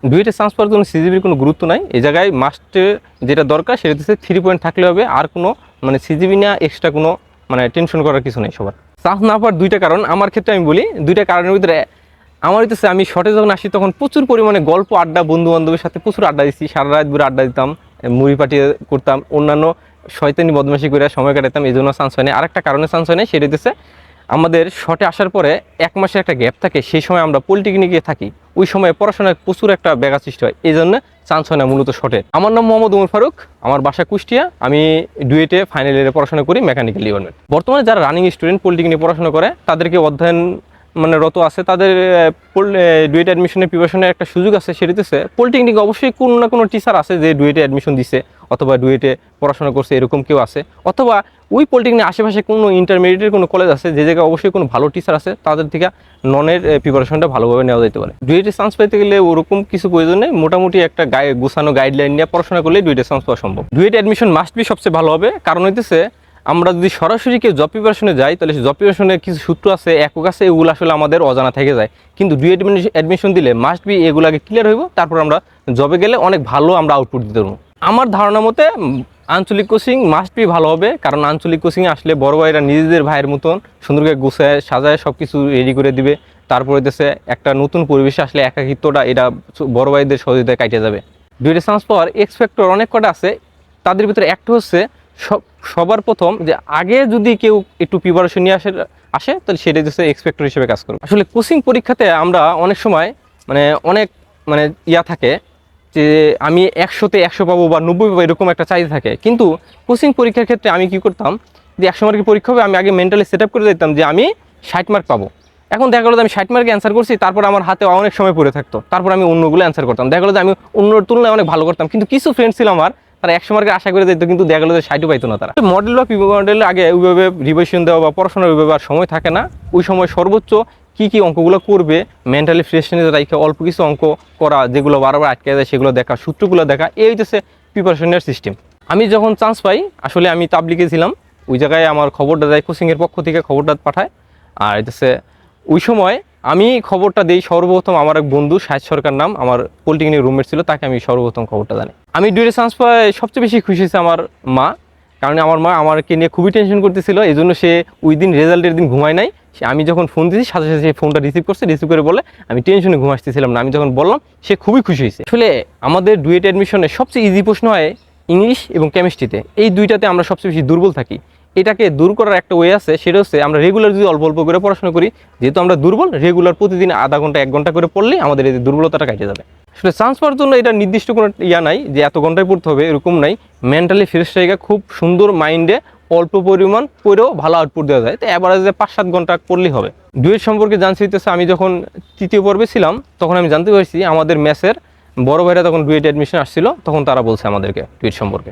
ডুয়েটে chance পাওয়ার জন্য সিজিপির কোনো গুরুত্ব নাই। এই জায়গায় মাস্টে যেটা দরকার সেটা হচ্ছে 3 পয়েন্ট থাকলে হবে, আর কোনো মানে সিজিপি না এক্সট্রা কোনো মানে টেনশন করার কিছু নেই সবার। চান্স না পাওয়ার দুইটা কারণ, আমার ক্ষেত্রে আমি বলি দুইটা কারণের ভিতরে আমার হইতেছে আমি শর্টে যখন আসি তখন প্রচুর পরিমাণে গল্প আড্ডা, বন্ধু বান্ধবের সাথে প্রচুর আড্ডা দিচ্ছি, সারা রাত ভরে আড্ডা দিতাম, মুড়ি পাঠিয়ে করতাম, অন্যান্য শয়তানি বদমাশি করে সময় কাটাতাম, এই জন্য চান্স হয় না। আরেকটা কারণে চান্স হয় না, সেটা হইতেছে আমাদের শর্টে আসার পরে 1 মাসের একটা গ্যাপ থাকে, সেই সময় আমরা পলিটেকনিকে থাকি, ওই সময় পড়াশোনায় প্রচুর একটা ব্যাঘাত সৃষ্টি হয়, এই জন্য চান্স হয় না মূলত শর্টে। আমার নাম মোহাম্মদ উমর ফারুক, আমার বাসা কুষ্টিয়া, আমি ডুয়েটে ফাইনাল ইয়ারে পড়াশোনা করি মেকানিক্যাল ডিপার্টমেন্ট। বর্তমানে যারা রানিং স্টুডেন্ট পলিটেকনিকে পড়াশোনা করে তাদেরকে অধ্যয়ন মানে রত আছে, তাদের ডুয়েটে অ্যাডমিশনের প্রিপারেশনের একটা সুযোগ আছে, সেটা হচ্ছে পলিটেকনিকে অবশ্যই কোনো না কোনো টিচার আছে যে ডুয়েটে অ্যাডমিশন দিছে অথবা ডুয়েটে পড়াশোনা করছে, এরকম কেউ আছে, অথবা ওই পলিটেকনিকের আশেপাশে কোনো ইন্টারমিডিয়েটের কোনো কলেজ আছে যে জায়গায় অবশ্যই কোনো ভালো টিচার আছে, তাদের থেকে ননের প্রিপারেশনটা ভালোভাবে নেওয়া যেতে পারে। ডুয়েটে চান্স পেতে গেলে ওরকম কিছু প্রয়োজন নেই, মোটামুটি একটা গোছানো গাইডলাইন নিয়ে পড়াশোনা করলে ডুয়েটে চান্স পাওয়া সম্ভব। ডুয়েটে অ্যাডমিশন মাস্ট বি সবচেয়ে ভালো হবে, কারণ হইতেছে আমরা যদি সরাসরি কেউ জব প্রিপারেশনে যাই তাহলে জব প্রিপারেশনের কিছু সূত্র আছে, একক আছে, এগুলো আসলে আমাদের অজানা থেকে যায়। কিন্তু ডুয়েট অ্যাডমিশন দিলে মাস্ট বি এগুলোকে ক্লিয়ার হইব, তারপর আমরা জবে গেলে অনেক ভালো আমরা আউটপুট দিতে পারবো। আমার ধারণা মতে আঞ্চলিক কোচিং মাস্ট বি ভালো হবে, কারণ আঞ্চলিক কোচিংয়ে আসলে বড় ভাইরা নিজেদের ভাইয়ের মতন সুন্দর করে গুছায় সাজায় সব কিছু রেডি করে দিবে, তারপরে দেশে একটা নতুন পরিবেশে আসলে একাকিত্বটা এটা বড় ভাইদের সহযোগিতায় কাটিয়ে যাবে। ডুয়েটে চান্স পাওয়ার এক্স ফ্যাক্টর অনেক কটা আছে, তাদের ভিতরে একটা হচ্ছে সবার প্রথম যে আগে যদি কেউ একটু প্রিপারেশন নিয়ে আসে তাহলে সেটা হচ্ছে এক্সপেক্টর হিসেবে কাজ করবে। আসলে কোচিং পরীক্ষাতে আমরা অনেক সময় অনেক ইয়া থাকে যে আমি 100তে 100 পাবো বা 90 পাবো, এরকম একটা চাহিদা থাকে। কিন্তু কোচিং পরীক্ষার ক্ষেত্রে আমি কি করতাম যে 100 মার্কের পরীক্ষা হবে, আমি আগে মেন্টালি সেট আপ করে দিতাম যে আমি 60 মার্ক পাবো। এখন দেখা গেলো আমি 60 মার্কে অ্যান্সার করছি, তারপর আমার হাতে অনেক সময় পড়ে থাকতো, তারপর আমি অন্যগুলো অ্যান্সার করতাম, দেখা গেলো যে আমি অন্যর তুলনায় অনেক ভালো করতাম। কিন্তু কিছু ফ্রেন্ড ছিল আমার, তারা 100 মার্কের আশা করে দিত, কিন্তু দেখা গেলো যে 60ও পাইতো না তারা। মডেল বা পিভট মডেল আগে ওইভাবে রিভিশন দেওয়া বা পড়াশোনার ওইভাবে আর সময় থাকে না, ওই সময় সর্বোচ্চ কী অঙ্কগুলো করবে মেন্টালি ফ্রেশনেস রাখে অল্প কিছু অঙ্ক করা, যেগুলো বারবার আটকে যায় সেগুলো দেখা, সূত্রগুলো দেখা, এই হচ্ছে প্রিপারেশনের সিস্টেম। আমি যখন চান্স পাই আসলে আমি তাবলিগে ছিলাম, ওই জায়গায় আমার খবরটা দেয় কোচিংয়ের পক্ষ থেকে, খবরটা পাঠায়। আর হচ্ছে ওই সময় আমি খবরটা দিই সর্বপ্রথম আমার এক বন্ধু শাহেদ সরকার নাম, আমার পলিটেকনিক রুমমেট ছিল, তাকে আমি সর্বপ্রথম খবরটা জানি। আমি ডুয়েটে চান্স পাই সবচেয়ে বেশি খুশি হয়েছে আমার মা, কারণ আমার মা আমাকে নিয়ে খুবই টেনশন করতেছিল, এই জন্য সে ওই দিন রেজাল্টের দিন ঘুমায় নাই। আমি যখন ফোন দিয়েছি সাথে সাথে সে ফোনটা রিসিভ করছে, রিসিভ করে বলে আমি টেনশনে ঘুমাসতেছিলাম না, আমি যখন বললাম সে খুবই খুশি হয়েছে। আসলে আমাদের ডুয়েট অ্যাডমিশনে সবচেয়ে ইজি প্রশ্ন হয় ইংলিশ এবং কেমিস্ট্রিতে, এই দুইটাতে আমরা সবচেয়ে বেশি দুর্বল থাকি। এটাকে দূর করার একটা ওয়ে আছে, সেটা হচ্ছে আমরা রেগুলার যদি অল্প অল্প করে পড়াশোনা করি, যেহেতু আমরা দুর্বল, রেগুলার প্রতিদিন আধা ঘন্টা 1 ঘন্টা করে পড়লেই আমাদের এই দুর্বলতাটা কেটে যাবে। আসলে চান্স পাওয়ার জন্য এটা নির্দিষ্ট কোনো ইয়া নাই যে এত ঘন্টায় পড়তে হবে, এরকম নাই। মেন্টালি ফ্রেশ জায়গা খুব সুন্দর মাইন্ডে অল্প পরিমাণ পড়েও ভালো আউটপুট দেওয়া যায়, তো অ্যাভারেজে 5-7 ঘন্টা পড়লেই হবে। ডুয়েট সম্পর্কে জানতে হইতেছে, আমি যখন 3য় পর্বে ছিলাম তখন আমি জানতে পারছি আমাদের ম্যাথের বড় ভাইরা তখন ডুয়েট অ্যাডমিশন আসছিল, তখন তারা বলছে আমাদেরকে ডুয়েট সম্পর্কে।